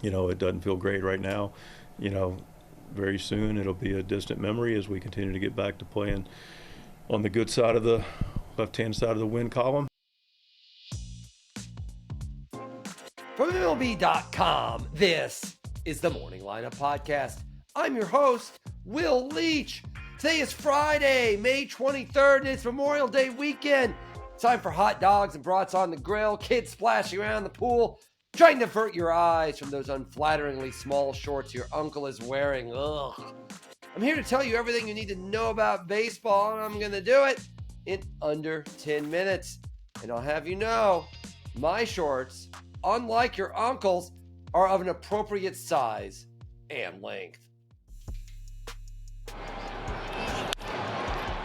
It doesn't feel great right now. Very soon it'll be a distant memory as we continue to get back to playing on the good side of the left-hand side of the win column. From MLB.com, this is the Morning Lineup Podcast. I'm your host, Will Leach. Today is Friday, May 23rd, and it's Memorial Day weekend. Time for hot dogs and brats on the grill, kids splashing around the pool, trying to divert your eyes from those unflatteringly small shorts your uncle is wearing. Ugh. I'm here to tell you everything you need to know about baseball, and I'm going to do it in under 10 minutes. And I'll have you know, my shorts, unlike your uncle's, are of an appropriate size and length.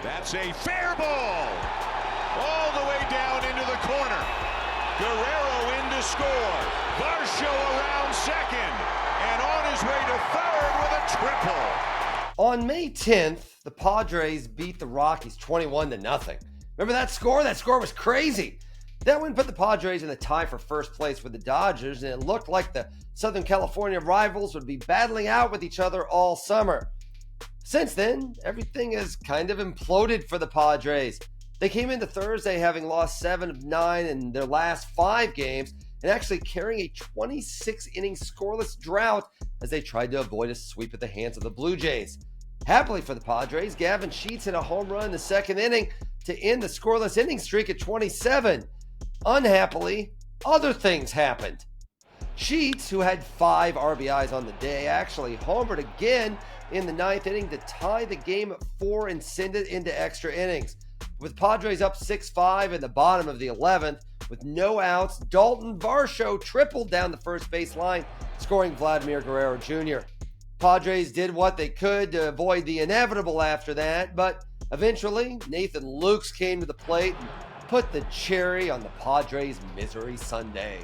That's a fair ball. All the way down into the corner. Guerrero in to score. Varsho around second. And on his way to third with a triple. On May 10th, the Padres beat the Rockies 21-0. Remember that score? That score was crazy. That win put the Padres in the tie for first place with the Dodgers, and it looked like the Southern California rivals would be battling out with each other all summer. Since then, everything has kind of imploded for the Padres. They came into Thursday having lost 7 of 9 in their last 5 games and actually carrying a 26-inning scoreless drought as they tried to avoid a sweep at the hands of the Blue Jays. Happily for the Padres, Gavin Sheets hit a home run in the second inning to end the scoreless inning streak at 27. Unhappily, other things happened. Sheets, who had 5 RBIs on the day, actually homered again in the 9th inning to tie the game at 4 and send it into extra innings. With Padres up 6-5 in the bottom of the 11th, with no outs, Dalton Varsho tripled down the first base line, scoring Vladimir Guerrero Jr. Padres did what they could to avoid the inevitable after that, but eventually Nathan Lukes came to the plate and put the cherry on the Padres' misery sundae.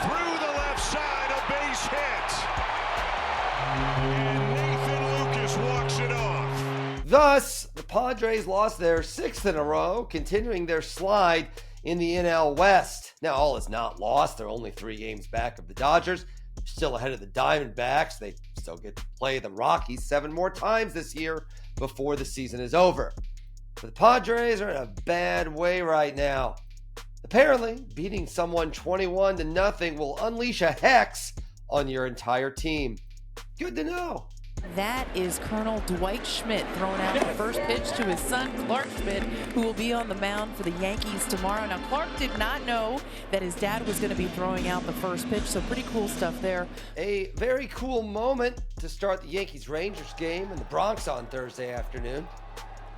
Through the left side, a base hit. And Nathan Lucas walks it off. Thus, the Padres lost their 6th in a row, continuing their slide in the NL West. Now, all is not lost. They're only 3 games back of the Dodgers. They're still ahead of the Diamondbacks. They still get to play the Rockies 7 more times this year before the season is over. But the Padres are in a bad way right now. Apparently, beating someone 21-0 will unleash a hex on your entire team. Good to know. That is Colonel Dwight Schmidt throwing out the first pitch to his son, Clark Schmidt, who will be on the mound for the Yankees tomorrow. Now, Clark did not know that his dad was going to be throwing out the first pitch, so pretty cool stuff there. A very cool moment to start the Yankees-Rangers game in the Bronx on Thursday afternoon.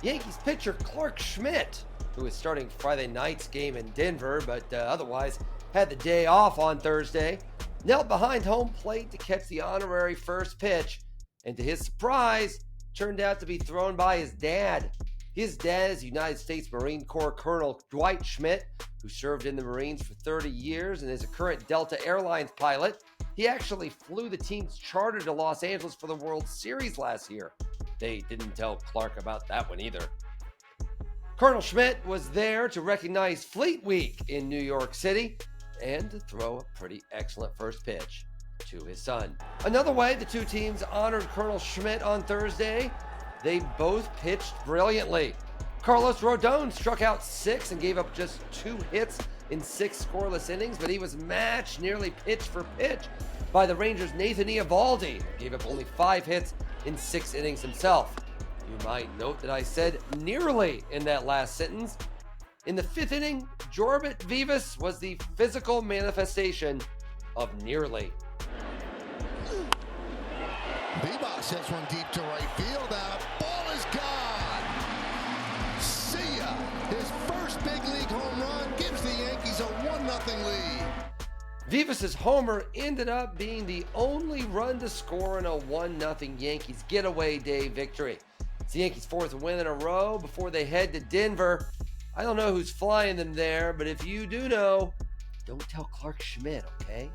Yankees pitcher Clark Schmidt, who is starting Friday night's game in Denver, but otherwise had the day off on Thursday, knelt behind home plate to catch the honorary first pitch, and to his surprise, turned out to be thrown by his dad. His dad is United States Marine Corps Colonel Dwight Schmidt, who served in the Marines for 30 years and is a current Delta Airlines pilot. He actually flew the team's charter to Los Angeles for the World Series last year. They didn't tell Clark about that one either. Colonel Schmidt was there to recognize Fleet Week in New York City and to throw a pretty excellent first pitch to his son. Another way the two teams honored Colonel Schmidt on Thursday, they both pitched brilliantly. Carlos Rodon struck out 6 and gave up just 2 hits in 6 scoreless innings, but he was matched nearly pitch for pitch by the Rangers' Nathan Eovaldi, who gave up only 5 hits in 6 innings himself. You might note that I said nearly in that last sentence. In the 5th inning, Jorbit Vivas was the physical manifestation of nearly. Vivas hits one deep to right field. That ball is gone. See ya. His first big league home run gives the Yankees a 1-0 lead. Vivas' homer ended up being the only run to score in a 1-0 Yankees getaway day victory. It's the Yankees' 4th win in a row before they head to Denver. I don't know who's flying them there, but if you do know, don't tell Clark Schmidt, okay?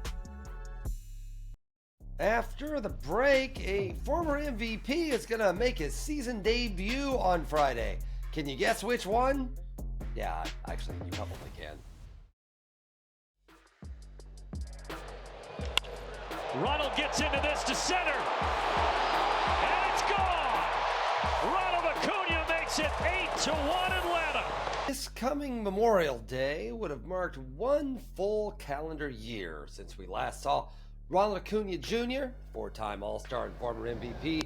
After the break, a former MVP is going to make his season debut on Friday. Can you guess which one? Yeah, actually, you probably can. Ronald gets into this to center. And it's gone. Ronald Acuna makes it 8-1 Atlanta. This coming Memorial Day would have marked one full calendar year since we last saw Ronald Acuna Jr., four-time All-Star and former MVP,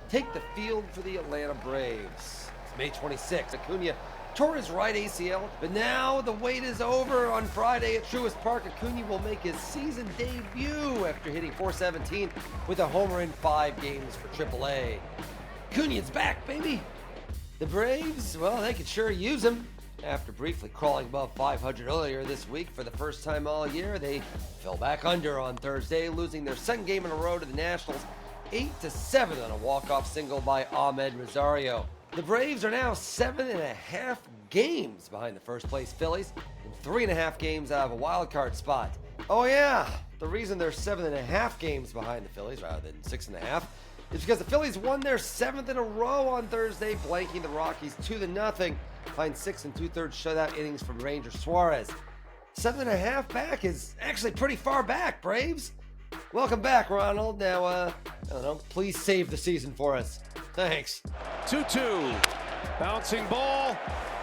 take the field for the Atlanta Braves. It's May 26th. Acuna tore his right ACL, but now the wait is over. On Friday at Truist Park, Acuna will make his season debut after hitting .417 with a homer in 5 games for AAA. Acuna's back, baby. The Braves, well, they could sure use him. After briefly crawling above 500 earlier this week for the first time all year, they fell back under on Thursday, losing their second game in a row to the Nationals 8-7 on a walk-off single by Ahmed Rosario. The Braves are now 7.5 games behind the first-place Phillies and 3.5 games out of a wild-card spot. Oh yeah, the reason they're 7.5 games behind the Phillies rather than 6.5 is because the Phillies won their 7th in a row on Thursday, blanking the Rockies 2-0 behind 6 2/3 shutout innings from Ranger Suarez. 7.5 back is actually pretty far back, Braves. Welcome back, Ronald. Now, I don't know, please save the season for us. Thanks. 2-2. Bouncing ball.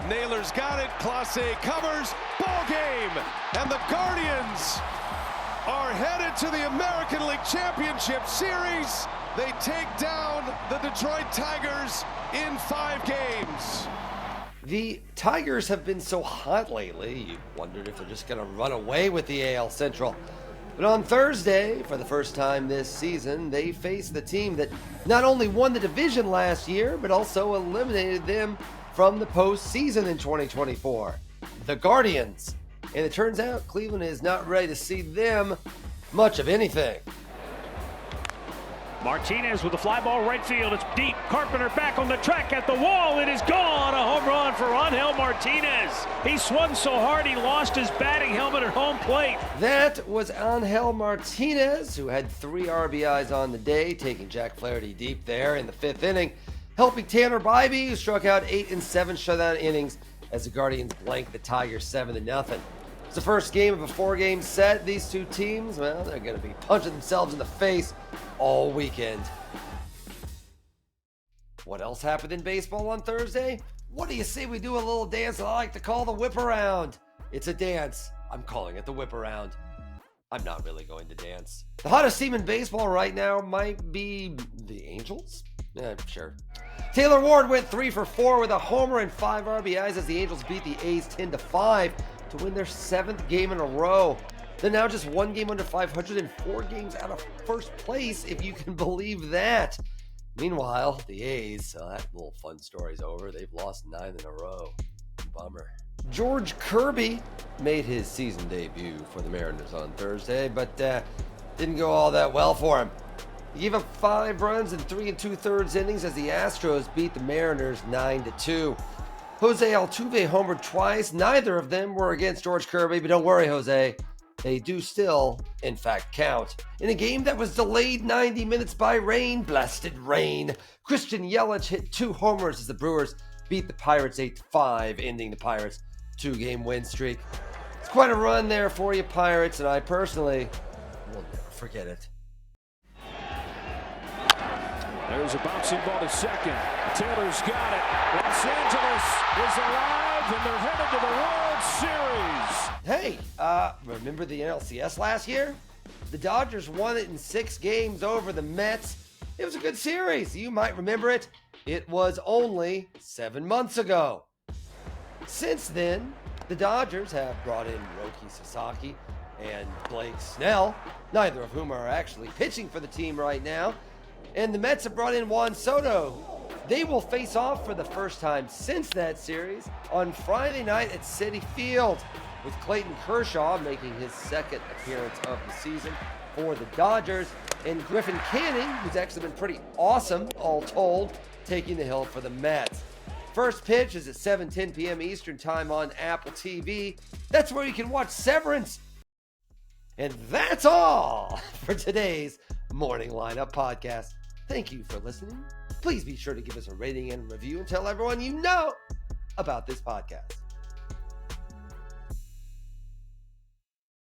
Naylor's got it. Clase covers. Ball game. And the Guardians are headed to the American League Championship Series. They take down the Detroit Tigers in 5 games. The Tigers have been so hot lately, you wondered if they're just going to run away with the AL Central. But on Thursday, for the first time this season, they faced the team that not only won the division last year, but also eliminated them from the postseason in 2024. The Guardians. And it turns out Cleveland is not ready to see them much of anything. Martinez with the fly ball right field. It's deep. Carpenter back on the track at the wall. It is gone. A home run for Angel Martinez. He swung so hard he lost his batting helmet at home plate. That was Angel Martinez, who had 3 RBIs on the day, taking Jack Flaherty deep there in the 5th inning, helping Tanner Bybee, who struck out 8 and 7 shutout innings as the Guardians blanked the Tigers 7-0. It's the first game of a 4-game set. These two teams, well, they're going to be punching themselves in the face all weekend. What else happened in baseball on Thursday? What do you say we do a little dance that I like to call the whip around? It's a dance. I'm calling it the whip around. I'm not really going to dance. The hottest team in baseball right now might be the Angels? Yeah, sure. Taylor Ward went 3 for 4 with a homer and 5 RBIs as the Angels beat the A's 10-5 to win their 7th game in a row. They're now just 1 game under 500 and 4 games out of first place, if you can believe that. Meanwhile, the A's, that little fun story's over. They've lost 9 in a row. Bummer. George Kirby made his season debut for the Mariners on Thursday, but didn't go all that well for him. He gave up 5 runs in 3 2/3 innings as the Astros beat the Mariners 9-2. Jose Altuve homered twice. Neither of them were against George Kirby, but don't worry, Jose. They do still, in fact, count. In a game that was delayed 90 minutes by rain, blasted rain, Christian Yelich hit 2 homers as the Brewers beat the Pirates 8-5, ending the Pirates' 2-game win streak. It's quite a run there for you, Pirates, and I personally will never forget it. There's a bouncing ball to second. Taylor's got it. Los Angeles is alive, and they're headed to the World Series. Hey, remember the NLCS last year? The Dodgers won it in 6 games over the Mets. It was a good series. You might remember it. It was only 7 months ago. Since then, the Dodgers have brought in Roki Sasaki and Blake Snell, neither of whom are actually pitching for the team right now. And the Mets have brought in Juan Soto. They will face off for the first time since that series on Friday night at Citi Field, with Clayton Kershaw making his 2nd appearance of the season for the Dodgers, and Griffin Canning, who's actually been pretty awesome, all told, taking the hill for the Mets. First pitch is at 7:10 p.m. Eastern Time on Apple TV. That's where you can watch Severance. And that's all for today's Morning Lineup podcast. Thank you for listening. Please be sure to give us a rating and review and tell everyone you know about this podcast.